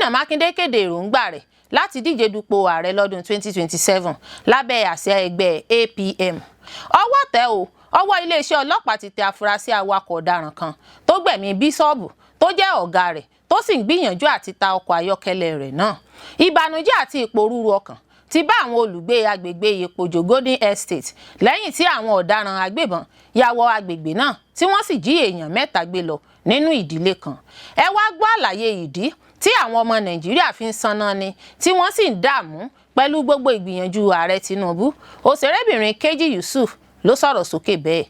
Gómìnà Makinde kéde èròngbà rẹ̀ láti díje dupo ààrẹ lọ́dún 2027 lábẹ́ àsìá ẹgbẹ́ APM. Ọwọ́ tẹ̀ o, ọwọ́ iléeṣẹ́ ọlọ́pàá ti tẹ afurasí awakọ̀ ọ̀daràn kan tó gbẹ̀mí bíṣọ́ọ̀bù tó jẹ́ ọ̀gá rẹ̀ tó sì ń gbìyànjú àti ta ọkọ̀ ayọ́kẹ́lẹ́ rẹ̀ náà. Ìbànújẹ́ àti ìpòrúru ọkàn ti bá àwọn olùgbé agbègbè Ìpòjò Golden Estate lẹ́yìn tí àwọn ọ̀daràn agbébọn ya wọ agbègbè náà tí wọ́n sì jí èèyàn 3 gbé lọ nínú ìdílé kan. Ẹ wá gbọ́ àlàyé ìdí tí àwọn ọmọ Nàìjíríà fi ń sanná ni tí wọ́n sì ń dààmú pẹ̀lú gbogbo ìgbìyànjú Ààrẹ Tinubu. Òṣèrébìnrin Keji Yusuf ló sọ̀rọ̀ sókè bẹ́ẹ̀.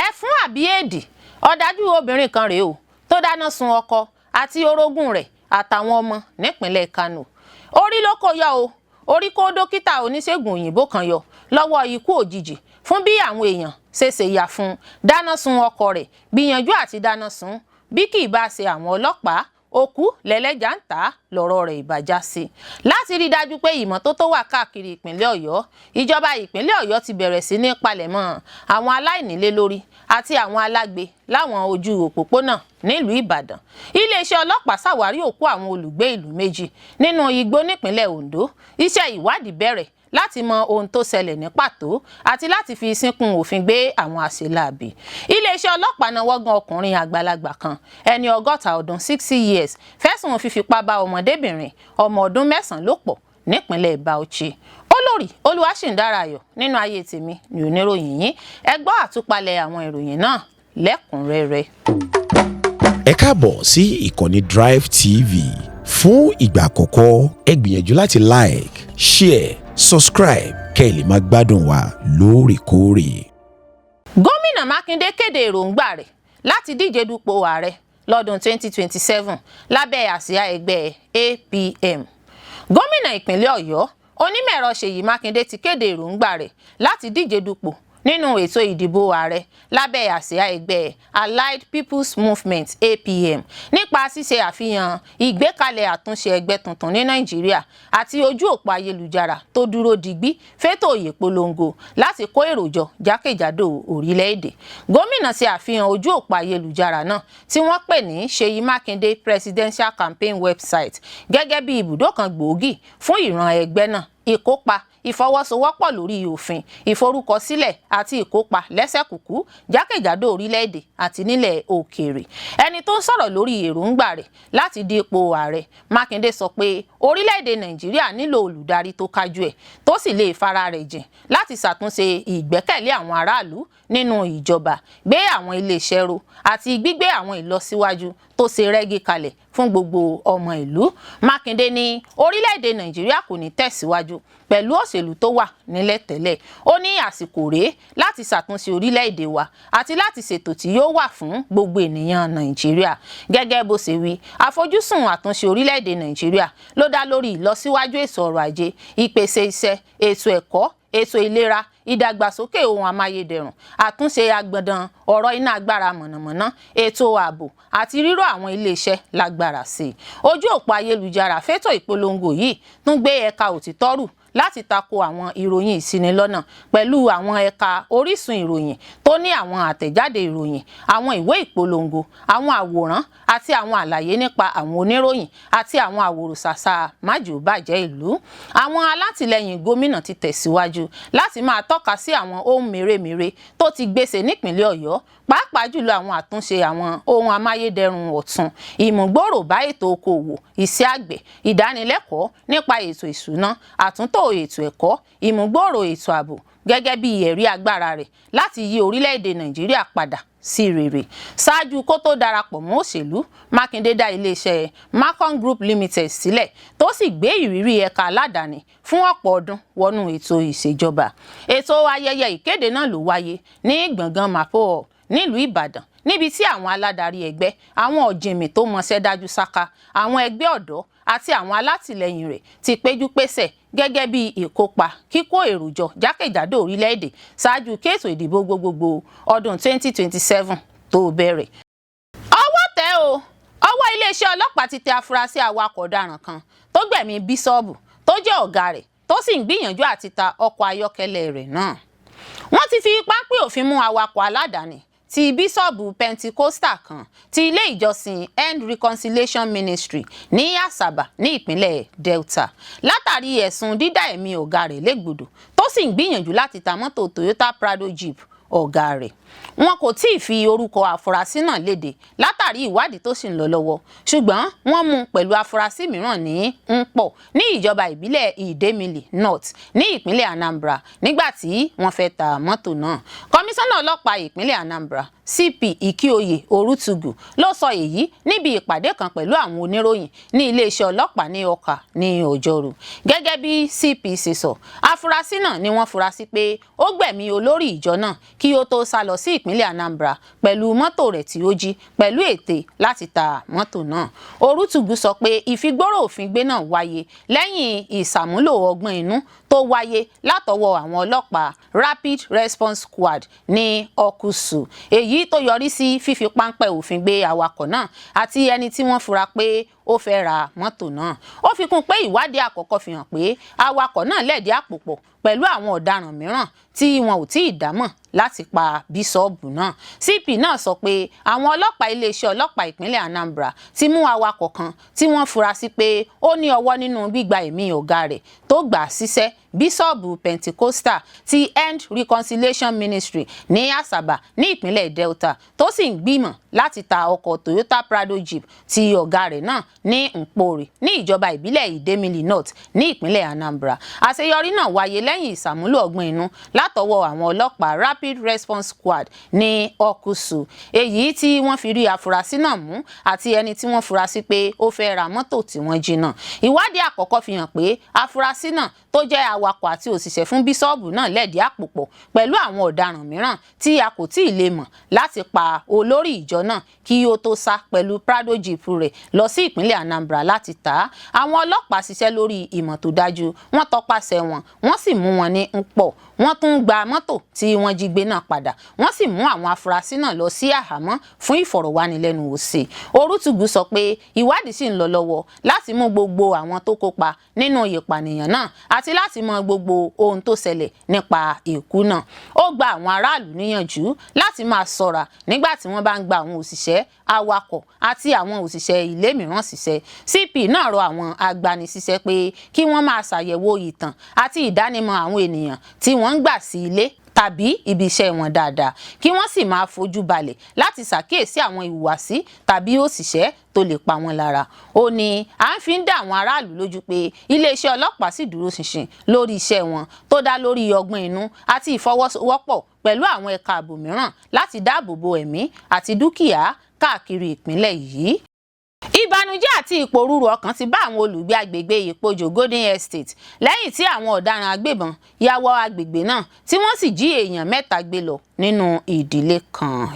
Ẹfun àbí eedi, Ọdaju Obìnrin kan rèé o tó dáná sun ọkọ àti orogún rẹ̀ àtàwọn ọmọ nípinlẹ Kano. Orí ló kó yọ o, orí kó dókítà oníṣègùn òyìnbó kan yọ lọ́wọ́ ikú òjijì fún bí àwọn èèyàn ṣe yà fún dáná sun ọkọ rẹ̀, gbìyànjú àti dáná sun bí kì í bá ṣe àwọn ọlọ́pàá òkú lẹ́lẹ́jà ń tà lọ́rọ̀ rẹ̀ ìbàjá sí. Láti rí dájú pé ìmọ́tótó wà káàkiri ìpínlẹ̀ Ọ̀yọ́, ìjọba ìpínlẹ̀ Ọ̀yọ́ ti bẹ̀rẹ̀ sí ní palẹ̀mọ́ àwọn aláìnílé lórí àti àwọn alagbe láwọn ojú òpópónà nílùú Ìbàdàn. Iléeṣẹ́ ọlọ́pàá ṣàwárí òkú àwọn olùgbé ìlú méjì nínú igbó nípínlẹ̀ Ondo. Iṣẹ́ ìwádìí bẹ̀rẹ̀ láti mọ ohun tó ṣẹlẹ̀ ní pàtó àti láti fi sínkún òfin gbé àwọn àṣeláàbí. Iléeṣẹ́ ọlọ́pàá náwó gan ọkùnrin àgbàlagbà kan ẹni 60 ọdún 60 years fẹ̀sùn fífipá bá ọmọdébìnrin ọmọ ọdún 9 lò pọ̀ nípínlẹ̀ Bauchi. Olórí Olúwaṣìndáráyọ̀ nínú ayé tèmi ni oníròyìn yín. Ẹ gbọ́ àtúpalẹ̀ àwọn ìròyìn náà lẹ́kùnrẹ́rẹ́. Ẹ káàbọ̀ sí ìkànnì Drive TV. Fún ìgbà àkọ́kọ́, ẹ gbìyànjú láti like, share, subscribe kẹ́ ẹ lè máa gbádùn wa lóòrèkóòrè. Gómìnà Makinde kéde èròngbà rẹ̀ láti díje dupò ààrẹ lọ́dún 2027 lábẹ́ àsìá ẹgbẹ́ APM. Gómìnà ìpínlẹ̀ Ọ̀yọ́ Onímọ̀-ẹ̀rọ Ṣèyí Makinde ti kéde èròngbà rẹ̀ láti díje dupò nínú ètò ìdìbò ààrẹ lábẹ́ àsìá ẹgbẹ́ Allied People's Movement APM nípa ṣíṣe àfihàn ìgbékalẹ̀ àtúnṣe ẹgbẹ́ tuntun ní Nàìjíríà àti ojú òpó ayélujára tó dúró digbí fétò ìpolongo láti kó èrò jọ jákèjádò orílẹ̀-èdè. Gómìnà ṣe àfihàn ojú òpó ayélujára náà tí wọ́n pè ní Ṣèyí Makinde Presidential Campaign Website gẹ́gẹ́ bí ibùdó kan gbòógì fún ìran ẹgbẹ́ náà, ìkópa, ìfọwọ́sowọ́pọ̀ lórí òfin, ìforúkọsílẹ̀ àti ìkópa lẹ́sẹ̀kùkú jákèjádò orílẹ̀-èdè àti nílẹ̀ òkèèrè. Ẹni tó ń sọ̀rọ̀ lórí èròngbà rẹ̀ láti di ipò ààrẹ, Makinde sọ pé orílẹ̀-èdè Nàìjíríà nílò olùdarí tó kájú ẹ̀ tó sì lè fara rẹ̀ jìn láti ṣàtúnṣe ìgbẹ́kẹ̀lé àwọn aráàlú nínú ìjọba, gbé àwọn iléeṣẹ́ ró àti gbígbé àwọn ìlọsíwájú tó ṣe rẹ́gí kalẹ̀ fún gbogbo ọmọ ìlú. Makinde ní orílẹ̀-èdè Nàìjíríà kò ní tẹ̀síwájú pẹ̀lú òṣèlú tó wà nílẹ̀ tẹ́lẹ̀. Ó ní àsìkò rèé láti ṣàtúnṣe orílẹ̀-èdè wa àti láti ṣètò tí yóò wà fún gbogbo ènìyàn Nàìjíríà. Gẹ́gẹ́ bó ṣe wí, àfojúsùn àtúnṣe orílẹ̀-èdè Nàìjíríà ló dá lórí ìlọsíwájú ètò ọrọ̀ ajé, ìpèsè iṣẹ́, ètò ẹ̀kọ́, ètò ìlera, ìdàgbàsókè ohun amáyédẹrùn, àtúnṣe agbọ̀ndàn ọ̀rọ̀ iná agbára mọ̀nàmọ́ná, ètò ààbò àti rírọ̀ àwọn iléeṣẹ́ lágbára sí i. Ojú òpó ayélujára fétò ìpolongo yìí tún gbé ẹ̀ka òtítọ́ rù láti tako àwọn ìròyìn ìṣinilọ́nà pẹ̀lú àwọn ẹ̀ka orísun ìròyìn tó ní àwọn àtẹ̀jáde ìròyìn, àwọn ìwé ìpolongo, àwọn àwòrán àti àwọn àlàyé nípa àwọn oníròyìn àti àwọn àwòrán-ṣàṣà májòbàjẹ́ ìlú. Àwọn alátìlẹyìn gómìnà ti tẹ̀síwájú láti máa tọ́ka sí àwọn ohun mèremère tó ti gbèsè nípìnlẹ̀ Ọ̀yọ́, pàápàá jùlọ àwọn àtúnṣe àwọn ohun amáyédẹrùn ọ̀tun, ìmúgbòòrò bá ètò okòwò, iṣẹ́ àgbẹ̀, ìdánilẹ́kọ̀ọ́ nípa ètò ìṣúná, àtúntò ètò ẹ̀kọ́, ìmúgbòòrò ètò ààbò gẹ́gẹ́ bí ẹ̀rí agbára rẹ̀ láti yí orílẹ̀-èdè Nàìjíríà padà sí rere. Ṣáájú kó tó darapọ̀ mọ́ òṣèlú, Makinde dá iléeṣẹ́ Macon Group Limited sílẹ̀ tó sì gbé ìrírí ẹ̀ka aládàáni fún ọ̀pọ̀ ọdún wọnú ètò ìṣèjọba. Ètò ayẹyẹ ìkéde náà ló wáyé ní gbọ̀ngàn Mapo nílùú Ìbàdàn níbi tí àwọn aládarí ẹgbẹ́, àwọn ọ̀jìnmí tó mọṣẹ́ dájú sáká, àwọn ẹgbẹ́ ọ̀dọ́ àti àwọn alátìlẹyìn rẹ̀ ti péjú pésẹ̀ gẹ́gẹ́ bí ìkópa kíkó èrò jọ jákèjádò orílẹ̀-èdè ṣáájú kéètò ìdìbò gbogbogbò ọdún 2027 tó bẹ̀rẹ̀. Ọwọ́ tẹ̀ o, ọwọ́ iléeṣẹ́ ọlọ́pàá ti tẹ afurasí awakọ̀ ọ̀daràn kan tó gbẹ̀mí bíṣọ́ọ̀bù tó jẹ́ ọ̀gá rẹ̀ tó sì ń gbìyànjú àti ta ọkọ̀ ayọ́kẹ́lẹ́ rẹ̀ náà. Wọ́n ti fi páńpẹ́ òfin mú awakọ̀ aládàáni ti bíṣọ̀bù Pentecostal kan ti ilé ìjọsìn End Reconciliation Ministry ní Asaba ní ìpínlẹ̀ Delta látàrí ẹ̀sùn dídá ẹ̀mí ọ̀gá rẹ̀ légbodò tó sì ń gbìyànjú láti ta mọ́tò Toyota Prado Jeep ọ̀gá rẹ̀. Wọn kò tí ì fi orúkọ àfúrásì náà léde látàrí ìwádìí tó sì ń lọ lọ́wọ́, ṣùgbọ́n wọ́n mú un pẹ̀lú àfúrásì mìíràn ní Nkpor ní ìjọba ìbílẹ̀ Idemili North ní ìpínlẹ̀ Anambra nígbà tí wọ́n fẹ́ ta mọ́tò náà. Kọmíṣánná ọlọ́pàá ìpínlẹ̀ Anambra CP Ikioye Orutugu ló sọ èyí níbi ìpàdé kan pẹ̀lú àwọn oníròyìn ní iléeṣẹ́ ọlọ́pàá ní Ọ̀kà ní Ọjọ́rú. Gẹ́gẹ́ bí CP ṣe sọ, àfúrásì náà ni wọ́n fura sí pé ó gbẹ̀mí olórí ìjọ náà kí ó tó sá lọ sí ìpínlẹ̀ Anambra pẹ̀lú mọ́tò rẹ̀ tí ó jí pẹ̀lú ète láti ta mọ́tò náà. Orutugu sọ pé ìfigbóró òfin gbé náà wáyé lẹ́yìn ìsàmúlò ọgbọ́n inú tó wáyé látọwọ́ àwọn ọlọ́pàá Rapid Response Squad ní Okusu, èyí tó yọrí sí fífi páńpẹ́ òfin gbé awakọ̀ náà àti ẹni tí wọ́n fura pé ó fẹ́ ra mọ́tò náà. Ó fi kún pé ìwádìí àkọ́kọ́ fi hàn pé awakọ̀ náà lẹ̀dí àpò pọ̀ pẹ̀lú àwọn ọ̀daràn mìíràn tí wọn ò tí ì dámọ̀ láti pa bíṣọ̀bù náà. CP náà sọ pé àwọn ọlọ́pàá iléeṣẹ́ ọlọ́pàá ìpínlẹ̀ Anambra ti mú awakọ̀ kan tí wọ́n fura sí pé ó ní ọwọ́ nínú gbígba ẹ̀mí ọ̀gá rẹ̀ tó gbà síṣẹ́, bíṣọ̀bù Pentecostal ti End Reconciliation Ministry ní Asaba ní ìpínlẹ̀ Delta tó sì ń gbìmọ̀ láti ta ọkọ̀ Toyota Prado Jeep ti ọ̀gá rẹ̀ náà ní Nkpor ní ìjọba ìbílẹ̀ Idemili North ní ìpínlẹ̀ Anambra. Àṣeyọrí náà wáyé lẹ́yìn ìsàmúlò ọgbọ́n inú látọwọ́ àwọn ọlọ́pàá Rapid Response Squad ní Okusu, èyí tí wọ́n fi rí àfúrásì náà mú àti ẹni tí wọ́n fura sí pé ó fẹ́ ra mọ́tò tí wọ́n jí náà. Ìwádìí àkọ́kọ́ fi hàn pé àfúrásì náà tó jẹ́ awakọ̀ àti òṣìṣẹ́ fún bíṣọ̀bù náà lẹ̀dí àpò pọ̀ pẹ̀lú àwọn ọ̀daràn mìíràn tí a kò tí ì lè mọ̀ láti pa olórí ìjọ náà kí ó tó sá pẹ̀lú Prado Jeep rẹ̀ lọ sí ìpínlẹ̀ Anambra láti tà á. Àwọn ọlọ́pàá ṣiṣẹ́ lórí ìmọ̀ tó dájú, wọ́n tọpasẹ̀ wọn, wọ́n sì mú wọn ní Nkpor. Wọ́n tún gba mọ́tò tí wọ́n jí gbé náà padà, wọ́n sì mú àwọn afurasí náà lọ sí àhámọ́ fún ìfọ̀rọ̀wánilẹ́nuwò sí. Orutugu sọ pé ìwádìí sì ń lọ lọ́wọ́ láti mú gbogbo àwọn tó kópa nínú ìpànìyàn náà àti láti mọ gbogbo ohun tó ṣẹlẹ̀ nípa ikú náà. Ó gba àwọn aráàlú níyànjú láti máa ṣọ́ra nígbà tí wọ́n bá ń gba àwọn òṣìṣẹ́, awakọ̀ àti àwọn òṣìṣẹ́ ilé mìíràn ṣiṣẹ́. CP náà rọ àwọn agbanisíṣẹ́ pé kí wọ́n máa ṣàyẹ̀wò ìtàn àti ìdánimọ̀ àwọn ènìyàn tí wọ́n ń gbà sí ilé tàbí ibi iṣẹ́ wọn dáadáa, kí wọ́n sì máa fojú balẹ̀ láti ṣàkíyèsí àwọn ìhùwàsí tàbí òṣìṣẹ́ tó lè pa wọn lára. Ó ní à ń fi ń dá àwọn aráàlú lójú pé iléeṣẹ́ ọlọ́pàá sì dúró ṣinṣin lórí iṣẹ́ wọn tó dá lórí ọgbọ́n inú àti ìfọwọ́sowọ́pọ̀ pẹ̀lú àwọn ẹ̀ka ààbò mìíràn láti dáàbò bo ẹ̀mí àti dúkìá káàkiri ìpínlẹ̀ yìí. Ìbànújẹ́ àti ìpòrúurú ọkàn ti bá àwọn olùgbé agbègbè Ìpojò Golden Estate lẹ́yìn tí àwọn ọ̀daràn agbébọn ya wọ agbègbè náà tí wọ́n sì jí èèyàn 3 gbé lọ nínú ìdílé kan.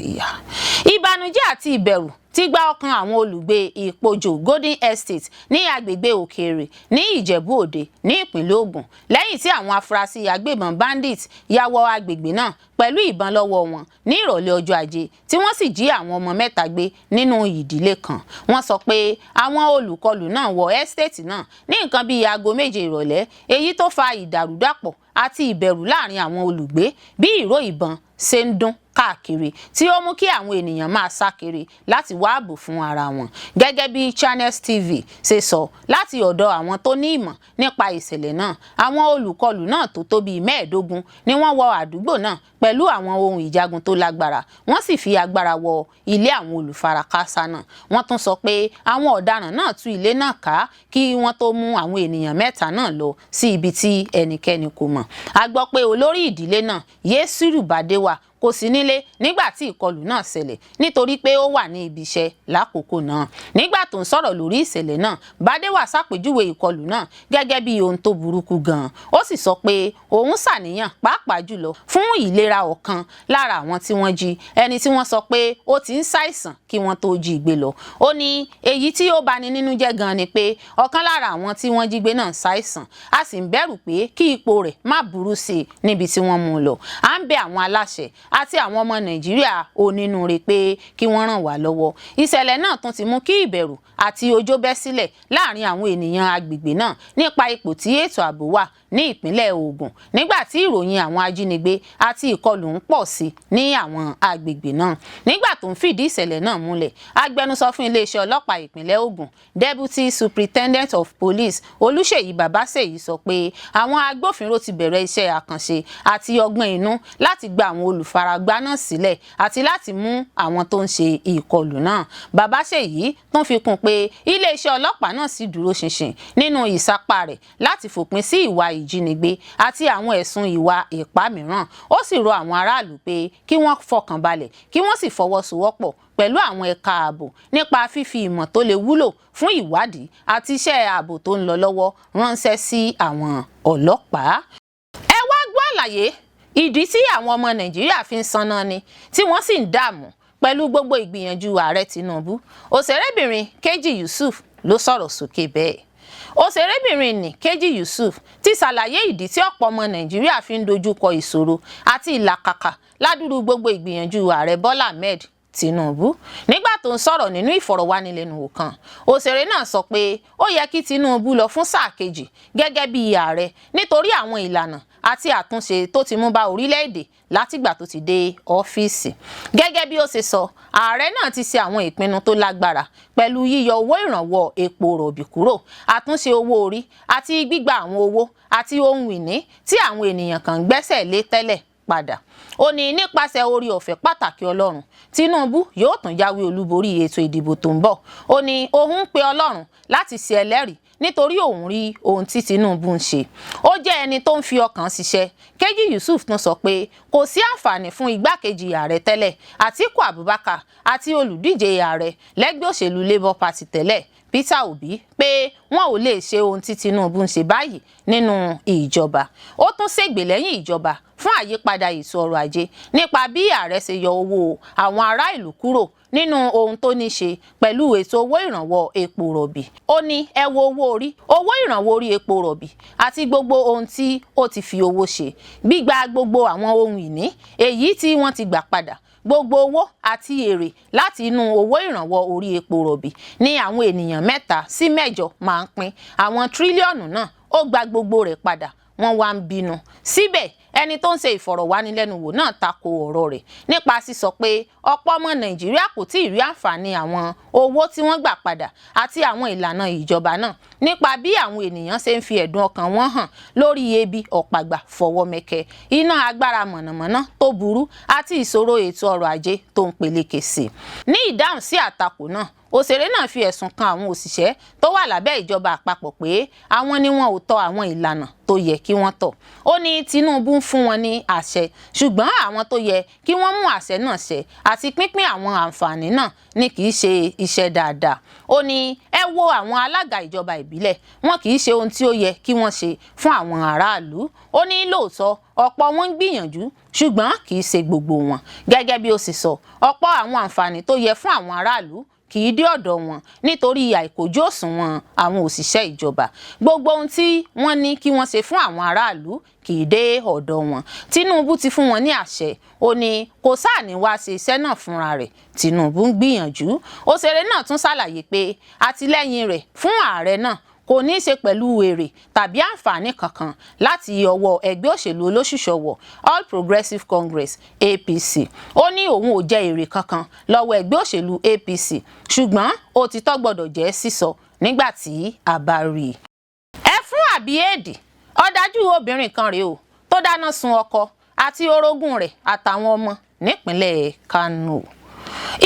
Ìbànújẹ́ àti ìbẹ̀rù ti gba ọkàn àwọn olùgbé Ìpojò Golden Estate ní agbègbè Òkèèrè ní Ìjẹ̀bú Òde ní ìpínlẹ̀ Ògùn lẹ́yìn tí àwọn afurasí agbébọn bandit ya wọ agbègbè náà pẹ̀lú ìbọn lọ́wọ́ wọn ní ìrọ̀lẹ́ ọjọ́ Ajé tí wọ́n sì jí àwọn ọmọ 3 gbé nínú ìdílé kan. Wọ́n sọ pé àwọn olùkọlù náà wọ estate náà ní nǹkan bíi aago 7 ìrọ̀lẹ́, èyí tó fa ìdàrúdàpọ̀ àti ìbẹ̀rù láàrin àwọn olùgbé bí ìró ìbọn ṣe ń dún káàkiri tí ó mú kí àwọn ènìyàn máa sá kiri láti wá ààbò fún ara wọn. Gẹ́gẹ́ bí Channels TV ṣe sọ láti ọ̀dọ̀ àwọn tó ní ìmọ̀ nípa ìṣẹ̀lẹ̀ náà, àwọn olùkọlù náà tó tó bíi 15 ni wọ́n wọ àdúgbò náà pẹ̀lú àwọn ohun ìjagun tó lágbára, wọ́n sì fi agbára wọ ilé àwọn olùfarakásá náà. Wọ́n tún sọ pé àwọn ọ̀daràn náà tú ilé náà ká kí wọ́n tó mú àwọn ènìyàn 3 náà lọ sí ibi tí ẹnikẹ́ni kò mọ̀. A gbọ́ pé olórí ìdílé náà Yesiru Badewa kò sí nílé nígbà tí ìkọlù náà ṣẹlẹ̀ nítorí pé ó wà ní ibi iṣẹ́ lákòókò náà. Nígbà tó ń sọ̀rọ̀ lórí ìṣẹ̀lẹ̀ náà, Badewa ṣàpèjúwe ìkọlù náà gẹ́gẹ́ bí ohun tó burúkú gan-an. Ó sì sọ pé òun ṣàníyàn pàápàá jùlọ fún ìlera ọ̀kan lára àwọn tí wọ́n jí, ẹni tí wọ́n sọ pé ó ti ń ṣàìsàn kí wọ́n tó jí gbé lọ. Ó ní èyí tí ó bani nínú jẹ́ gan-an ni pé ọ̀kan lára àwọn tí wọ́n jí gbé náà ṣàìsàn, a sì ń bẹ̀rù pé kí ipò rẹ̀ má burú sí i níbi tí wọ́n mú un lọ. À ń bẹ àwọn aláṣẹ àti àwọn ọmọ Nàìjíríà onínúure pé kí wọ́n ràn wá lọ́wọ́. Ìṣẹ̀lẹ̀ náà tún ti mú kí ìbẹ̀rù àti ojó bẹ́ sílẹ̀ láàrin àwọn ènìyàn agbègbè náà nípa ipò tí ètò ààbò wà ní ìpínlẹ̀ Ògùn nígbà tí ìròyìn àwọn ajínigbé àti ìkọlù ń pọ̀ sí ní àwọn agbègbè náà. Nígbà tó ń fìdí ìṣẹ̀lẹ̀ náà múlẹ̀, agbẹnusọ fún iléeṣẹ́ ọlọ́pàá ìpínlẹ̀ Ògùn, Deputy Superintendent of Police Olúṣèyí Babáṣèyí sọ pé àwọn agbófinró ti bẹ̀rẹ̀ iṣẹ́ àkànṣe àti ọgbọ́n inú láti gba àwọn olùfaragbá náà sílẹ̀ àti láti mú àwọn tó ń ṣe ìkọlù náà. Babáṣèyí tún fi kún pé iléeṣẹ́ ọlọ́pàá náà sì dúró ṣinṣin nínú ìsapá rẹ̀ láti fòpin sí ìwà ìjínigbé àti àwọn ẹ̀sùn ìwà ipá mìíràn. Ó sì rọ àwọn aráàlú pé kí wọ́n fọkàn balẹ̀ kí wọ́n sì fọwọ́sowọ́pọ̀ pẹ̀lú àwọn ẹ̀ka ààbò nípa fífi ìmọ̀ tó lè wúlò fún ìwádìí àti iṣẹ́ ààbò tó ń lọ lọ́wọ́ ránṣẹ́ sí àwọn ọlọ́pàá. Ẹ wá gbọ́ àlàyé ìdí tí àwọn ọmọ Nàìjíríà fi ń sanná ni tí wọ́n sì ń dààmú pẹ̀lú gbogbo ìgbìyànjú Ààrẹ Tinubu. Òṣèrébìnrin Keji Yusuf ló sọ̀rọ̀ sókè bẹ́ẹ̀. Òṣèrébìnrin ní Keji Yusuf ti ṣàlàyé ìdí tí ọ̀pọ̀ ọmọ Nàìjíríà fi ń dojúkọ ìṣòro àti ìlàkàkà ládùúrú gbogbo ìgbìyànjú Ààrẹ Bọ́lá Ahmed Tinubu. Nígbà tó ń sọ̀rọ̀ nínú ìfọ̀rọ̀wánilẹ́nuwò kan, òṣèré náà sọ pé ó yẹ kí Tinubu lọ fún sáà kejì gẹ́gẹ́ bí ààrẹ nítorí àwọn ìlànà àti àtúnṣe tó ti mú bá orílẹ̀-èdè látìgbà tó ti dé ọ́fíìsì. Gẹ́gẹ́ bí ó ṣe sọ, ààrẹ náà ti ṣe àwọn ìpinnu tó lágbára pẹ̀lú yíyọ owó ìrànwọ́ epo rọ̀bì kúrò, àtúnṣe owó orí àti gbígba àwọn owó àti ohun ìní tí àwọn ènìyàn kan gbẹ́sẹ̀ lé tẹ́lẹ̀ padà. Ó ní nípasẹ̀ orí ọ̀fẹ́ pàtàkì Ọlọ́run, Tinubu yóò tún jáwé olúborí ètò ìdìbò tó ń bọ̀. Ó ní òun ń pe Ọlọ́run láti ṣe ẹlẹ́rìí nítorí òun rí ohun tí Tinubu ń ṣe. Ó jẹ́ ẹni tó ń fi ọkàn ṣiṣẹ́. Keji Yusuf tún sọ pé kò sí àǹfààní fún igbákejì ààrẹ tẹ́lẹ̀ Atiku Abubakar àti olùdíje ààrẹ lẹ́gbẹ́ òṣèlú Labour Party tẹ́lẹ̀ Peter Obi pé wọn ò lè ṣe ohun tí Tinubu ń ṣe báyìí nínú ìjọba. Ó tún ṣègbè lẹ́yìn ìjọba fún àyípadà ètò ọrọ̀ ajé nípa bí ààrẹ ṣe yọ owó àwọn ará ìlú kúrò nínú ohun tó ní ṣe pẹ̀lú ètò owó ìrànwọ́ epo rọ̀bì. Ó ní ẹ wo owó orí, owó ìrànwọ́ orí epo rọ̀bì àti gbogbo ohun tí ó ti fi owó ṣe, gbígba gbogbo àwọn ohun ìní èyí tí wọ́n ti gbà padà, gbogbo owó àti èrè láti inú owó ìrànwọ́ orí epo rọ̀bì ní àwọn ènìyàn 3 sí 8 máa ń pín. Àwọn tírílíọ̀nù náà ó gba gbogbo rẹ̀ padà, wọ́n wá ń bínú. Síbẹ̀ ẹni tó ń ṣe ìfọ̀rọ̀wánilẹ́nuwò náà tako ọ̀rọ̀ rẹ̀ nípa sísọ pé ọ̀pọ̀ ọmọ Nàìjíríà kò tí ì rí àǹfààní àwọn owó tí wọ́n gbà padà àti àwọn ìlànà ìjọba náà nípa bí àwọn ènìyàn ṣe ń fi ẹ̀dùn ọkàn wọn hàn lórí ebi ọ̀pàgbà fọwọ́mẹkẹ, iná agbára mọ̀nàmọ́ná tó burú àti ìṣòro ètò ọrọ̀ ajé tó ń peléke sí. Ní ìdáhùn sí àtakò náà, òṣèré náà fi ẹ̀sùn kan àwọn òṣìṣẹ́ tó wà lábẹ́ ìjọba àpapọ̀ pé àwọn ni wọn ò tọ àwọn ìlànà tó yẹ kí wọ́n tọ̀. Ó ní Tinubu ń fún wọn ní àṣẹ, ṣùgbọ́n àwọn tó yẹ kí wọ́n mú àṣẹ náà ṣẹ àti pínpín àwọn àǹfààní náà ni kì í ṣe iṣẹ́ dáadáa. Ó ní ẹ wo àwọn alága ìjọba ìbílẹ̀, wọn kì í ṣe ohun tí ó yẹ kí wọ́n ṣe fún àwọn aráàlú. Ó ní lóòótọ́ ọ̀pọ̀ wọn ń gbìyànjú ṣùgbọ́n kì í ṣe gbogbo wọn. Gẹ́gẹ́ bí ó sì sọ, ọ̀pọ̀ àwọn àǹfààní tó yẹ fún àwọn aráàlú kì í dé ọ̀dọ̀ wọn nítorí àìkójú òṣùwọ̀n àwọn òṣìṣẹ́ ìjọba. Gbogbo ohun tí wọ́n ní kí wọ́n ṣe fún àwọn aráàlú kì í dé ọ̀dọ̀ wọn. Tinubu ti fún wọn ní àṣẹ. Ó ní kò sáà ní wá ṣe iṣẹ́ náà fúnra rẹ̀. Tinubu ń gbìyànjú. Òṣèré náà tún ṣàlàyé pé àtìlẹ́yìn rẹ̀ fún ààrẹ náà kò ní í ṣe pẹ̀lú èrè tàbí àǹfààní kankan láti ọwọ́ ẹgbẹ́ òṣèlú olóṣùṣọwọ̀ All Progressives Congress APC. Ó ní òun ò jẹ èrè kankan lọ́wọ́ ẹgbẹ́ òṣèlú APC, ṣùgbọ́n òtítọ́ gbọ́dọ̀ jẹ́ sísọ nígbà tí a bá rí i. Ẹfun àbí eedi, ọ̀dájú obìnrin kan rèé o tó dáná sun ọkọ àti orogún rẹ̀ àtàwọn ọmọ nípínlẹ̀ Kano.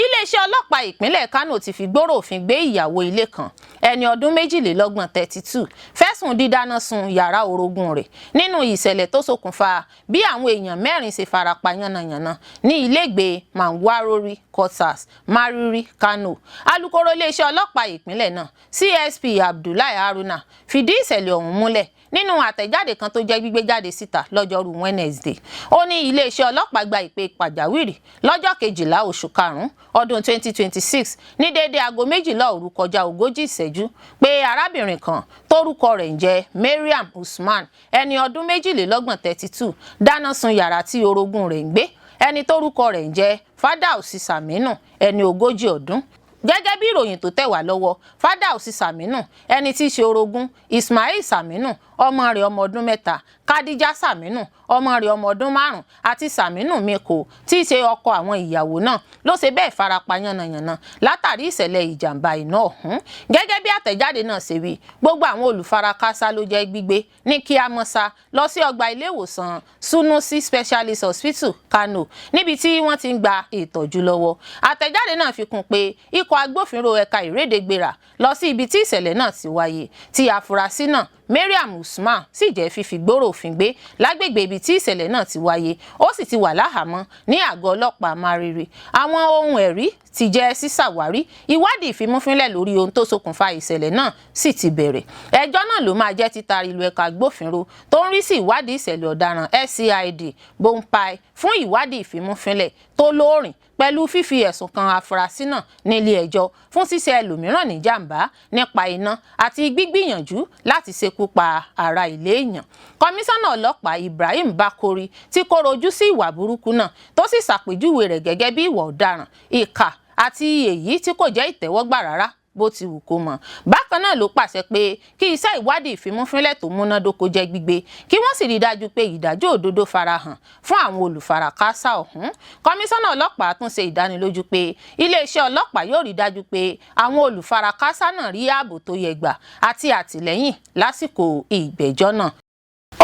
Iléeṣẹ́ ọlọ́pàá ìpínlẹ̀ Kano ti fi gbòòrò òfin gbé ìyàwó ilé kan ẹni ọdún 22 32 fẹ̀sùn dídáná sun yàrá orogún rẹ̀ nínú ìṣẹ̀lẹ̀ tó ṣokùnfà bí àwọn èèyàn 4 ṣe farapa yánnayànna ní ilégbèé Manwarori Quarters, Mariri, Kano. Alukoro iléeṣẹ́ ọlọ́pàá ìpínlẹ̀ náà CSP Abdullahi Haruna fìdí ìṣẹ̀lẹ̀ ọ̀hún múlẹ̀ nínú àtẹ̀jáde kan tó jẹ́ gbígbé jáde síta lọ́jọ́rú Wednesday. Ó ní iléeṣẹ́ ọlọ́pàá gba ìpè pàjáwìrì lọ́jọ́ 12 oṣù karùn-ún ọdún 2026 ní déédéé aago 12 òru kọjá 40 ìṣẹ́jú pé arábìnrin kan tórúkọ rẹ̀ ń jẹ́ Mariam Usman ẹni ọdún 22 32 dáná sun yàrá tí orogún rẹ̀ ń gbé. ẹni tórúkọ rẹ̀ ń jẹ́ Fádàùsì Sàmínù ẹni 40 ọdún. Gẹ́gẹ́ bí ìròyìn tó tẹ̀ wá lọ́wọ́, Fádàùsì Sàmínù ẹni tí í ṣe orogún Ismail Sàmínù ọmọ rẹ̀ ọmọ ọdún 3, Kadija Sàmínù ọmọ rẹ̀ ọmọ ọdún 5 àti Sàmínù Meko tí í ṣe ọkọ àwọn ìyàwó náà ló ṣe bẹ́ẹ̀ farapa yánnayànna látàrí ìṣẹ̀lẹ̀ ìjàmbá iná ọ̀hún. Gẹ́gẹ́ bí àtẹ̀jáde náà ṣe wí, gbogbo àwọn olùfarakásá ló jẹ́ gbígbé ní kíámọ́sá lọ sí ọgbà ilé ìwòsàn Sunusi Specialist Hospital Kano níbi tí wọ́n ti ń gba ìtọ́jú lọ́wọ́. Àtẹ̀jáde náà fi kún pé ikọ̀ agbófinró ẹ̀ka ìrédègbèrà lọ sí ibi tí ìṣẹ̀lẹ̀ náà ti wáyé, tí afurasí náà Mariam Usman sì jẹ́ fífigbóró òfin gbé lágbègbè ibi tí ìṣẹ̀lẹ̀ náà ti wáyé, ó sì ti wà láhàámọ́ ní àgọ́ ọlọ́pàá Mariri. Àwọn ohun ẹ̀rí ti jẹ́ sísàwárí, ìwádìí ìfimúfínlẹ̀ lórí ohun tó ṣokùnfà ìṣẹ̀lẹ̀ náà sì ti bẹ̀rẹ̀. Ẹjọ́ náà ló máa jẹ́ títarí ìlú ẹ̀ka agbófinró tó ń rí sí ìwádìí ìṣẹ̀lẹ̀ ọ̀daràn SCID Bompai fún ìwádìí ìfimúfínlẹ̀ tó lóòrìn pẹ̀lú fífi ẹ̀sùn kan afurasí náà nílé ẹjọ́ fún ṣíṣe ẹlòmíràn ní jàǹbá nípa iná àti gbígbìyànjú láti ṣekú pa ara ilé èèyàn. Kọmíṣánná ọlọ́pàá Ibrahim Bakori ti kóró ojú sí ìwà burúkú náà tó sì ṣàpèjúwe rẹ̀ gẹ́gẹ́ bí ìwà ọ̀daràn, ìkà àti èyí tí kò jẹ́ ìtẹ́wọ́gbà rárá bó ti wù kó mọ. Bákan náà ló pàṣẹ pé kí iṣẹ́ ìwádìí ìfimúfínlẹ̀ tó múnádóko jẹ́ gbígbé, kí wọ́n sì rí dájú pé ìdájọ́ òdodo farahàn fún àwọn olùfarakásá ọ̀hún. Kọmíṣánná ọlọ́pàá tún ṣe ìdánilójú pé iléeṣẹ́ ọlọ́pàá yóò rí dájú pé àwọn olùfarakásá náà rí ààbò tó yẹ gbà àti àtìlẹ́yìn lásìkò ìgbẹ́jọ́ náà.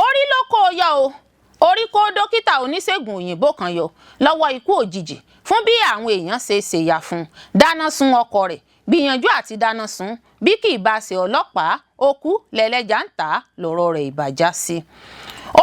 Orí ló kó o yọ o, orí kó dókítà oníṣègùn òyìnbó kan yọ lọ́wọ́ ikú òjijì fún bí àwọn èèyàn ṣe ṣèyà fún dáná sun ọkọ rẹ̀, gbìyànjú àti dáná sun bí kì í bá ṣe ọlọ́pàá, òkú lẹ́lẹ́jà ń tà lọ́rọ̀ rẹ̀ ìbàjá sí.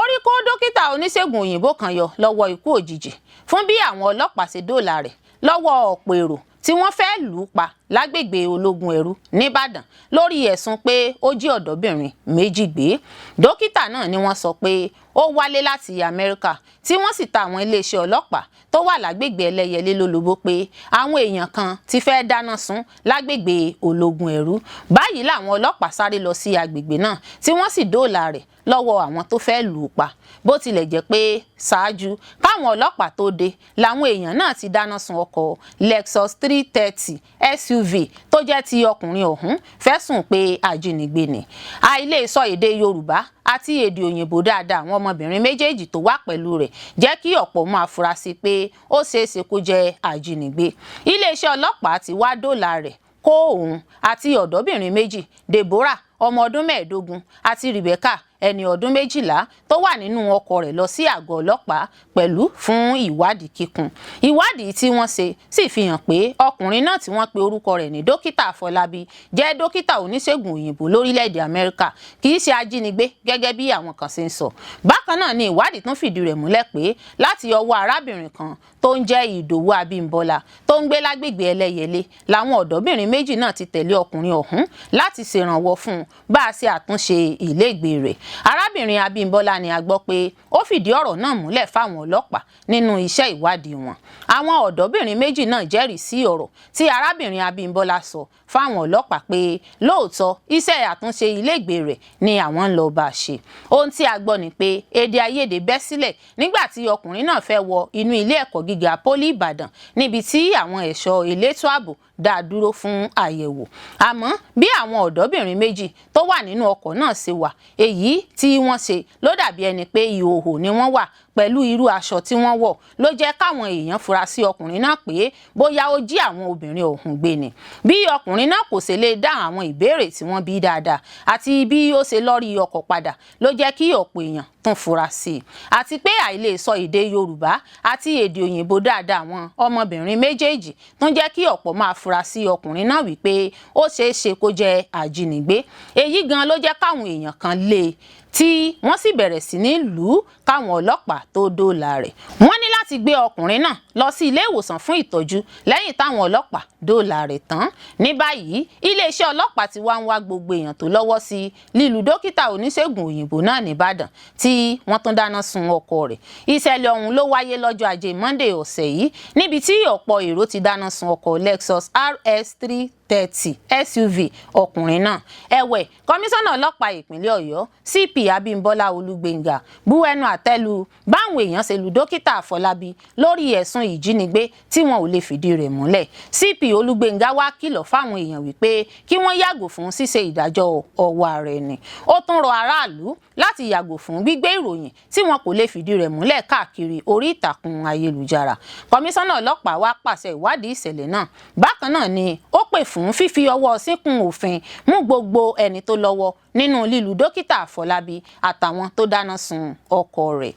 Orí kó dókítà oníṣègùn òyìnbó kan yọ lọ́wọ́ ikú òjijì fún bí àwọn ọlọ́pàá ṣe dóòlà rẹ̀ lọ́wọ́ ọ̀pọ̀ èrò tí wọ́n fẹ́ lù ú pa lágbègbè ológun ẹrú nìbàdàn lórí ẹ̀sùn pé ó jí ọ̀dọ́bìnrin 2 gbé. Dókítà náà ni wọ́n sọ pé ó wálé láti Amẹ́ríkà tí wọ́n sì ta àwọn iléeṣẹ́ ọlọ́pàá tó wà lágbègbè ẹlẹ́yẹlé lólobó pé àwọn èèyàn kan ti fẹ́ dáná sun lágbègbè ológun ẹrú. Báyìí làwọn ọlọ́pàá sáré lọ sí agbègbè náà tí wọ́n sì dóòlà rẹ̀ lọ́wọ́ àwọn tó fẹ́ lù ú pa. Bó tilẹ̀ jẹ́ pé ṣáájú káwọn ọlọ́pàá tó dé làwọn èèyàn náà ti dáná sun ọkọ̀ Lexus 330 SUV tó jẹ́ ti ọkùnrin ọ̀hún fẹ̀sùn pé ajínigbé ni. Àìlè sọ èdè Yorùbá àti èdè òyìnbó dáadáa àwọn ọmọbìnrin méjèèjì tó wà pẹ̀lú rẹ̀ jẹ́ kí ọ̀pọ̀ máa fura sí pé ó ṣeéṣe kó jẹ́ ajínigbé. Iléeṣẹ́ ọlọ́pàá ti wá dóòlà rẹ̀ kó òun àti ọ̀dọ́bìnrin méjì, Deborah ọmọ ọdún 15 àti Rebecca ẹni ọdún 12 tó wà nínú ọkọ̀ rẹ̀ lọ sí àgọ́ ọlọ́pàá pẹ̀lú fún ìwádìí kíkún. Ìwádìí tí wọ́n ṣe sì fi hàn pé ọkùnrin náà tí wọ́n pe orúkọ rẹ̀ ní dókítà Afọlábí jẹ́ dókítà oníṣègùn òyìnbó lórílẹ̀‐èdè Amẹ́ríkà, kì í ṣe ajínigbé gẹ́gẹ́ bí àwọn kan ṣe ń sọ. Bákan náà ni ìwádìí tún fìdí rẹ̀ múlẹ̀ pé láti ọwọ́ arábìnrin kan tó ń jẹ́ Ìdòwú Abímbọ́lá tó ń gbé lágbègbè ẹlẹ́yẹlé làwọn ọ̀dọ́bìnrin méjì náà ti tẹ̀lé ọkùnrin ọ̀hún láti ṣèrànwọ́ fún un bá a ṣe àtúnṣe ilégbèé rẹ̀. Arábìnrin Abímbọ́lá ni a gbọ́ pé ó fìdí ọ̀rọ̀ náà múlẹ̀ fáwọn ọlọ́pàá nínú iṣẹ́ ìwádìí wọn. Àwọn ọ̀dọ́bìnrin méjì náà jẹ́rìí sí ọ̀rọ̀ tí arábìnrin Abímbọ́lá sọ fáwọn ọlọ́pàá pé lóòótọ́ iṣẹ́ àtúnṣe ilégbèé rẹ̀ ni àwọn ń lọ bá a ṣe. Ohun tí a gbọ́ ni pé èdè àìyedè bẹ́ sílẹ̀ nígbà tí ọkùnrin náà fẹ́ wọ inú ilé ẹ̀kọ́ gíga pólì Ìbàdàn níbi tí àwọn ẹ̀ṣọ́ elétò ààbò dá a dúró fún àyẹ̀wò. Àmọ́ bí àwọn ọ̀dọ́bìnrin méjì tó wà nínú ọkọ̀ náà ṣe wà, èyí tí wọ́n ṣe ló dàbí ẹni pé ìhòòhò ni wọ́n wà pẹ̀lú irú aṣọ tí wọ́n wọ̀ ló jẹ́ káwọn èèyàn fura sí ọkùnrin náà pé bóyá ó jí àwọn obìnrin ọ̀hún gbé ni. Bí ọkùnrin náà kò ṣe lè dá àwọn ìbéèrè tí wọ́n bí dáadáa àti bí ó ṣe lọ́rí ọkọ̀ padà ló jẹ́ kí ọ̀pọ̀ èèyàn tún fura sí i. Àti pé àìlè sọ èdè Yorùbá àti èdè òyìnbó dáadáa àwọn ọmọbìnrin méjèèjì tún jẹ́ kí ọ̀pọ̀ máa fura sí ọkùnrin náà wípé ó ṣeé ṣe kó jẹ́ ajínigbé. Èyí gan ló jẹ́ káwọn èèyàn kan lé tí wọ́n sì bẹ̀rẹ̀ sí ní lù ú káwọn ọlọ́pàá tó dóòlà rẹ̀. Wọ́n ní láti gbé ọkùnrin náà lọ sí ilé ìwòsàn fún ìtọ́jú lẹ́yìn táwọn ọlọ́pàá dóòlà rẹ̀ tán. Ní báyìí iléeṣẹ́ ọlọ́pàá ti wá ń wá gbogbo èèyàn tó lọ́wọ́ sí lílù dókítà oníṣègùn òyìnbó náà nìbàdàn tí wọ́n tún dáná sun ọkọ rẹ̀. Ìṣẹ̀lẹ̀ ọ̀hún ló wáyé lọ́jọ́ Ajé Monday ọ̀sẹ̀ yìí níbi tí ọ̀pọ̀ èrò ti dáná sun ọkọ̀ Lexus RS 330 SUV ọkùnrin náà. Ẹ̀wẹ̀, kọmíṣánná ọlọ́pàá ìpínlẹ̀ Ọ̀yọ́ CP Abímbọ́lá Olúgbéngà bu ẹnu àtẹ́lu báwọn èèyàn ṣe lu dókítà Àfọlábí lórí ẹ̀sùn ìjínigbé tí wọn ò lè fìdí rẹ̀ múlẹ̀. CP Olúgbéngà wá kìlọ̀ fáwọn èèyàn wípé kí wọ́n yàgò fún ṣíṣe ìdájọ́ ọwọ́ ara ẹni. Ó tún rọ aráàlú láti yàgò fún gbígbé ìròyìn tí wọn kò lè fìdí rẹ̀ múlẹ̀ káàkiri orí ìtàkùn ayélujára. Kọmíṣánná ọlọ́pàá wá pàṣẹ ìwádìí ìṣẹ̀lẹ̀ náà. Bákan náà ni ó pè fún fífi ọwọ́ síkùn òfin mú gbogbo ẹni tó lọ́wọ́ nínú lílu dókítà Àfọlábí àtàwọn tó dáná sun ọkọ rẹ̀.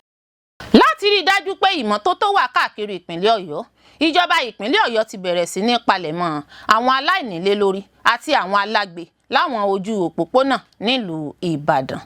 Láti rí i dájú pé ìmọ́tótó wà káàkiri ìpínlẹ̀ Ọ̀yọ́, ìjọba ìpínlẹ̀ Ọ̀yọ́ ti bẹ̀rẹ̀ sí ní palẹ̀mọ́ àwọn aláìnílé lórí àti àwọn alagbe láwọn ojú òpópónà nílùú Ìbàdàn.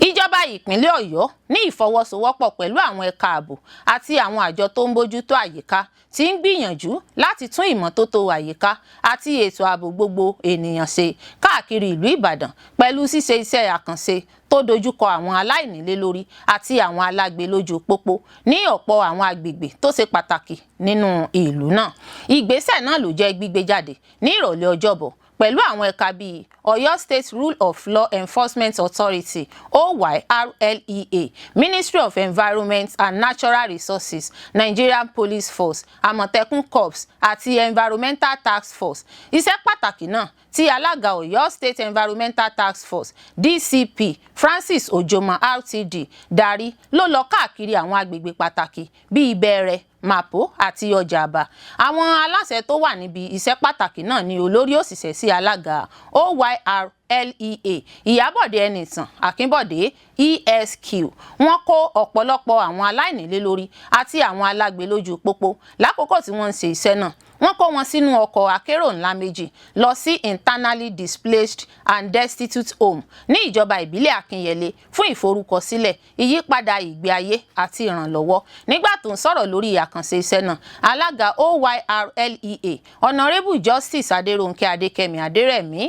Ìjọba ìpínlẹ̀ Ọ̀yọ́ ní ìfọwọ́sowọ́pọ̀ pẹ̀lú àwọn ẹ̀ka ààbò àti àwọn àjọ tó ń bójútó àyíká ti ń gbìyànjú láti tún ìmọ́tótó àyíká àti ètò ààbò gbogbo ènìyàn ṣe káàkiri ìlú Ìbàdàn pẹ̀lú ṣíṣe iṣẹ́ àkànṣe tó dojúkọ àwọn aláìnílé lórí àti àwọn alágbe lójú pópó ní ọ̀pọ̀ àwọn agbègbè tó ṣe pàtàkì nínú ìlú náà. Ìgbésẹ̀ náà ló jẹ́ gbígbé jáde ní ìrọ̀lẹ́ Ọjọ́bọ̀ pẹ̀lú àwọn ẹ̀ka bíi Ọ̀yọ́ State Rule of Law Enforcement Authority (OYRLEA), Ministry of Environment and Natural Resources, Nigerian Police Force, Àmọ̀tẹ́kùn Corps àti Environmental Task Force. Iṣẹ́ pàtàkì náà tí alága Ọ̀yọ́ State Environmental Task Force DCP Francis Ojoma RTD darí ló lọ káàkiri àwọn agbègbè pàtàkì bíi Bẹrẹ, Mapo àti Ọjà Àbá. Àwọn aláṣẹ tó wà níbi iṣẹ́ pàtàkì náà ni olórí òṣìṣẹ́ sí alága OYRLEA Ìyábọ̀dé Ẹnìtàn Akínbọ̀dé ESQ. Wọ́n kó ọ̀pọ̀lọpọ̀ àwọn aláìnílé lórí àti àwọn alágbe lójú pópó lákòókò tí wọ́n ń ṣe iṣẹ́ náà. Wọ́n kó wọn sínú ọkọ̀ akérò ńlá méjì lọ sí internally displaced and destitute home ní ìjọba ìbílẹ̀ Akínyẹlé fún ìforúkọsílẹ̀, ìyípadà ìgbé ayé àti ìrànlọ́wọ́. Nígbà tó ń sọ̀rọ̀ lórí àkànṣe iṣẹ́ náà, alága OYRLEA Honourable Justice Adérónkẹ́ Adékẹ́mi Adérẹ̀mí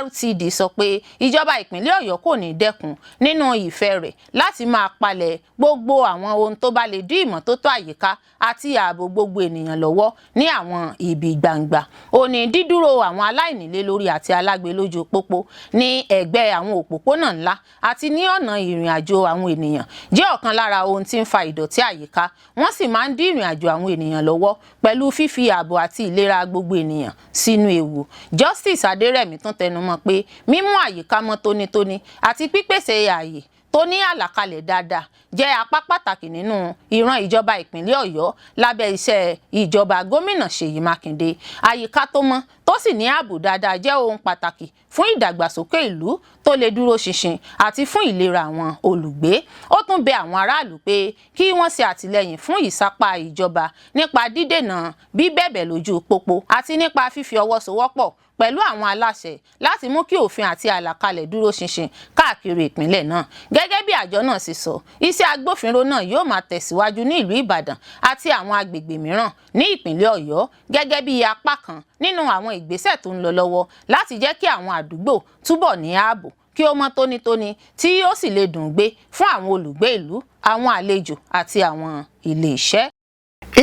RTD sọ pé ìjọba ìpínlẹ̀ Ọ̀yọ́ kò ní dẹ́kun nínú ìfẹ́ rẹ̀ láti máa palẹ̀ gbogbo àwọn ohun tó bá lè dí ìmọ́tótó àyíká àti ààbò gbogbo ènìyàn lọ́wọ́ ní àwọn ibi gbangba. Ó ní dídúró àwọn aláìnílé lórí àti alágbe lójú pópó ní ẹ̀gbẹ́ àwọn òpópónà ńlá àti ní ọ̀nà ìrìn àjò àwọn ènìyàn jẹ́ ọ̀kan lára ohun tí ń fa ìdọ̀tí àyíká. Wọ́n sì máa ń dí ìrìn àjò àwọn ènìyàn lọ́wọ́ pẹ̀lú fífi ààbò àti ìlera gbogbo ènìyàn sínú ewu. Justice Adérẹ̀mí tún tẹnumọ́ pé mímú àyíká mọ́ tónítóní àti pípèsè ààyè tó ní àlàkalẹ̀ dáadáa jẹ́ apá pàtàkì nínú ìran ìjọba ìpínlẹ̀ Ọ̀yọ́ lábẹ́ iṣẹ́ ìjọba gómìnà Ṣèyí Mákindé. Àyíká tó mọ́ tó sì ní ààbò dáadáa jẹ́ ohun pàtàkì fún ìdàgbàsókè ìlú tó lè dúró ṣinṣin àti fún ìlera àwọn olùgbé. Ó tún bẹ àwọn aráàlú pé kí wọ́n ṣe àtìlẹ́yìn fún ìsapá ìjọba nípa dídènà bíbẹ̀bẹ̀ lójú pópó àti nípa fífi ọwọ́ sowọ́pọ̀ pẹ̀lú àwọn aláṣẹ láti mú kí òfin àti àlàkalẹ̀ dúró ṣinṣin káàkiri ìpínlẹ̀ náà. Gẹ́gẹ́ bí àjọ náà sì sọ, iṣẹ́ agbófinró náà yóò máa tẹ̀síwájú ní ìlú Ìbàdàn àti àwọn agbègbè mìíràn ní ìpínlẹ̀ Ọ̀yọ́ gẹ́gẹ́ bí apá kan nínú àwọn ìgbésẹ̀ tó ń lọ lọ́wọ́ láti jẹ́ kí àwọn àdúgbò túbọ̀ ní ààbò, kí ó mọ́ tónítóní tí ó sì lè dùn gbé fún àwọn olùgbé ìlú, àwọn àlejò àti àwọn ilé iṣẹ́.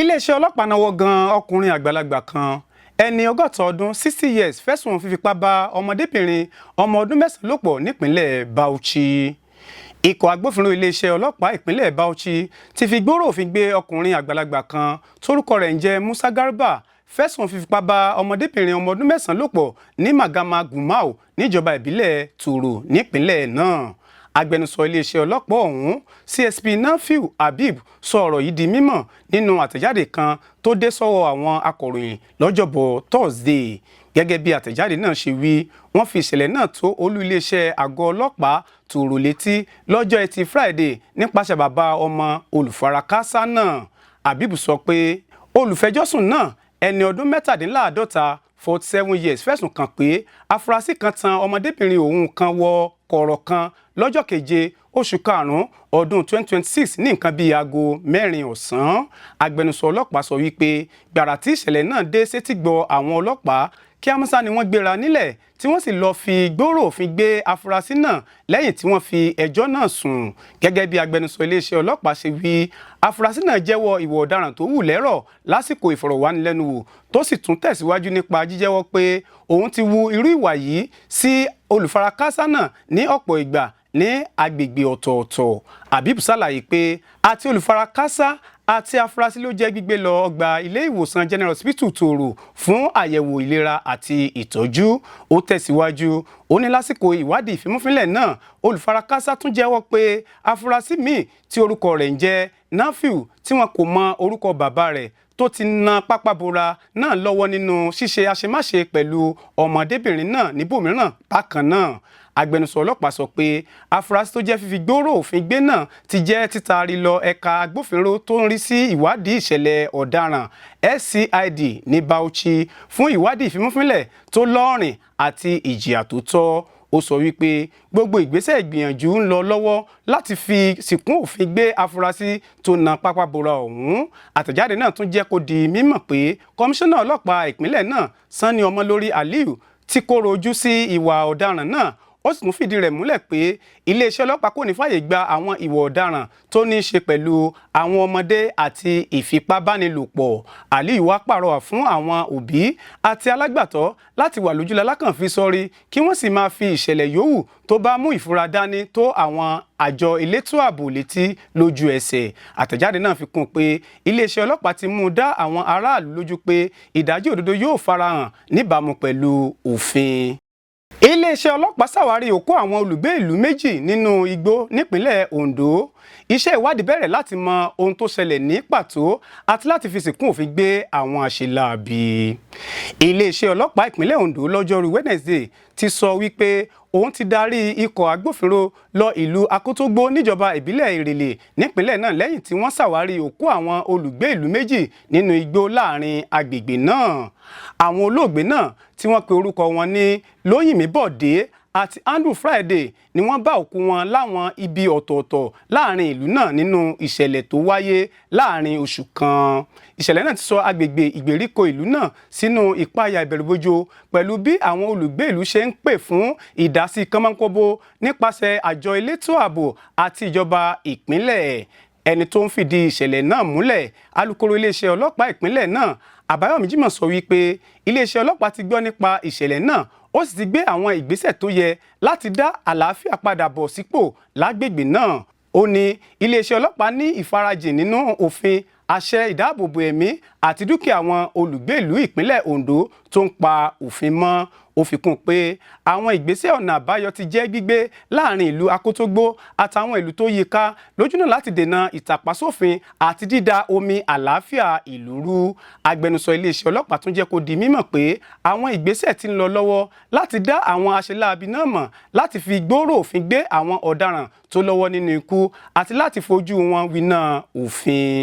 Iléeṣẹ́ ọlọ́pàá náwó gan ọkùnrin àgbàlagbà kan ẹni 60 ọdún 60 years fẹ̀sùn fífipá bá ọmọdébìnrin ọmọ ọdún 9 lò pọ̀ nípínlẹ̀ Bauchi. Ikọ̀ agbófinró iléeṣẹ́ ọlọ́pàá ìpínlẹ̀ Bauchi ti fi gbòòrò òfin gbé ọkùnrin àgbàlagbà kan tórúkọ rẹ̀ ń jẹ́ Musa Garba fẹ̀sùn fífipá bá ọmọdébìnrin ọmọ ọdún 9 lò pọ̀ ní Magama Gumau níjọba ìbílẹ̀ Toro nípínlẹ̀ náà. Agbẹnusọ iléeṣẹ́ ọlọ́pàá ọ̀hún CSP Nafiu Habib sọ ọ̀rọ̀ yìí di mímọ̀ nínú àtẹ̀jáde kan tó dé sọ́wọ́ àwọn akọ̀ròyìn lọ́jọ́bọ̀ Thursday. Gẹ́gẹ́ bí àtẹ̀jáde náà ṣe wí, wọ́n fi ìṣẹ̀lẹ̀ náà tó olú iléeṣẹ́ àgọ́ ọlọ́pàá Toro létí lọ́jọ́ Ẹtì Friday nípasẹ̀ bàbá ọmọ olùfarakásá náà. Habib sọ pé olùfẹjọ́sùn náà ẹni ọdún 47 47 years fẹ̀sùn kàn pé afurasí kan tan ọmọdébìnrin òun kan wọ kọ̀rọ̀ kan lọ́jọ́ 7 oṣù karùn-ún ọdún 2026 ní nǹkan bíi aago 4 ọ̀sán. Agbẹnusọ ọlọ́pàá sọ wípé gbàrà tí ìṣẹ̀lẹ̀ náà dé sétígbọ̀ àwọn ọlọ́pàá kíámúsá ni wọ́n gbéra nílẹ̀ tí wọ́n sì lọ́ọ́ fi gbòòrò òfin gbé afurasí náà lẹ́yìn tí wọ́n fi ẹjọ́ náà sùn. Gẹ́gẹ́ bí agbẹnusọ iléeṣẹ́ ọlọ́pàá ṣe wí, afurasí náà jẹ́wọ́ ìwà ọ̀daràn tó wù lẹ́rọ̀ lásìkò ìfọ̀rọ̀wánilẹ́nuwò tó sì tún tẹ̀síwájú nípa jíjẹ́wọ́ pé òun ti wu irú ìwà yìí sí olùfarakásá náà ní ọ̀pọ̀ ìgbà ní agbègbè ọ̀tọ̀ọ̀tọ̀. Habib ṣàlàyé pé àti olùfarakásá àti afurasí ló jẹ́ gbígbé lọ ọgbà ilé ìwòsàn General Hospital Toro fún àyẹ̀wò ìlera àti ìtọ́jú. Ó tẹ̀síwájú, ó ní lásìkò ìwádìí ìfimúfínlẹ̀ náà olùfarakásá tún jẹ́wọ́ pé afurasí míì tí orúkọ rẹ̀ ń jẹ́ Nafiu tí wọn kò mọ orúkọ bàbá rẹ̀ tó ti na pápábora náà lọ́wọ́ nínú ṣíṣe àṣemáṣe pẹ̀lú ọmọdébìnrin náà níbòmíràn bákan náà. Agbẹnusọ ọlọ́pàá sọ pé afurasí tó jẹ́ fífi gbòòrò òfin gbé náà ti jẹ́ títaari lọ ẹ̀ka agbófinró tó ń rí sí ìwádìí ìṣẹ̀lẹ̀ ọ̀daràn SCID ní Bauchi fún ìwádìí ìfimúfínlẹ̀ tó lọ́rìn àti ìjìyà tó tọ́. Ó sọ wípé gbogbo ìgbésẹ̀ ìgbìyànjú ń lọ lọ́wọ́ láti fi sìnkún òfin gbé afurasí tó na pápábora ọ̀hún. Àtẹ̀jáde náà tún jẹ́ kó di mímọ̀ pé kọmíṣánná ọlọ́pàá ìpínlẹ̀ náà Sani Ọmọlórí Aliu ti kóró ojú sí ìwà ọ̀daràn náà. Ó sì tún fìdí rẹ̀ múlẹ̀ pé iléeṣẹ́ ọlọ́pàá kò ní fàyè gba àwọn ìwà ọ̀daràn tó ní í ṣe pẹ̀lú àwọn ọmọdé àti ìfipábánilòpọ̀. Aliyu wá pàrọwà fún àwọn òbí àti alágbàtọ́ láti wà lójúlá lákànfí sọ́rí kí wọ́n sì máa fi ìṣẹ̀lẹ̀ yòówù tó bá mú ìfura dání tó àwọn àjọ elétò ààbò létí lójú ẹsẹ̀. Àtẹ̀jáde náà fi kún pé iléeṣẹ́ ọlọ́pàá ti mú dá àwọn aráàlú lójú pé ìdájọ́ òdodo yóò farahàn níbàámu pẹ̀lú òfin. Iléeṣẹ́ ọlọ́pàá ṣàwárí òkú àwọn olùgbé ìlú méjì nínú igbó nípínlẹ̀ Ondo. Iṣẹ́ ìwádìí bẹ̀rẹ̀ láti mọ ohun tó ṣẹlẹ̀ ní pàtó àti láti fi sìnkún òfin gbé àwọn àṣeláàbí. Iléeṣẹ́ ọlọ́pàá ìpínlẹ̀ Ondo lọ́jọ́rú Wednesday ti sọ wípé òun ti darí ikọ̀ agbófinró lọ ìlú Akótógbó níjọba ìbílẹ̀ Ìrèlè nípínlẹ̀ náà lẹ́yìn tí wọ́n ṣàwárí òkú àwọn olùgbé ìlú méjì nínú igbó láàrin agbègbè náà. Àwọn olóògbé náà tí wọ́n pe orúkọ wọn ní Lóyìnmíbọ̀dé àti Andrew Friday ni wọ́n bá òkú wọn láwọn ibi ọ̀tọ̀ọ̀tọ̀ láàrin ìlú náà nínú ìṣẹ̀lẹ̀ tó wáyé láàrin oṣù kan. Ìṣẹ̀lẹ̀ náà ti sọ agbègbè ìgbèríko ìlú náà sínú ìpayà ìbẹ̀rùbojo pẹ̀lú bí àwọn olùgbé ìlú ṣe ń pè fún ìdásí kánmọ́nkóbó nípasẹ̀ àjọ elétò ààbò àti ìjọba ìpínlẹ̀. Ẹni tó ń fìdí ìṣẹ̀lẹ̀ náà múlẹ̀, alukoro iléeṣẹ́ ọlọ́pàá ìpínlẹ̀ náà Àbáyọ̀mí Jímọ̀ sọ wípé iléeṣẹ́ ọlọ́pàá ti gbọ́ nípa ìṣẹ̀lẹ̀ náà ó sì ti gbé àwọn ìgbésẹ̀ tó yẹ láti dá àlàáfíà padà bọ̀ sípò lágbègbè náà. Ó ní iléeṣẹ́ ọlọ́pàá ní ìfarajìn nínú òfin àṣẹ ìdáàbòbò ẹ̀mí àti dúkìá àwọn olùgbé ìlú ìpínlẹ̀ Ondo tó ń pa òfin mọ́. Ó fi kún pé àwọn ìgbésẹ̀ ọ̀nà àbáyọ ti jẹ́ gbígbé láàrin ìlú Akótógbó àtàwọn ìlú tó yíká lójúnà láti dènà ìtàpásófin àti dídá omi àlàáfíà ìlú rú. Agbẹnusọ iléeṣẹ́ ọlọ́pàá tún jẹ́ kó di mímọ̀ pé àwọn ìgbésẹ̀ ti ń lọ lọ́wọ́ láti dá àwọn aṣeláàbí náà mọ̀, láti fi gbòòrò òfin gbé àwọn ọ̀daràn tó lọ́wọ́ nínú ikú àti láti fojú wọn winá òfin.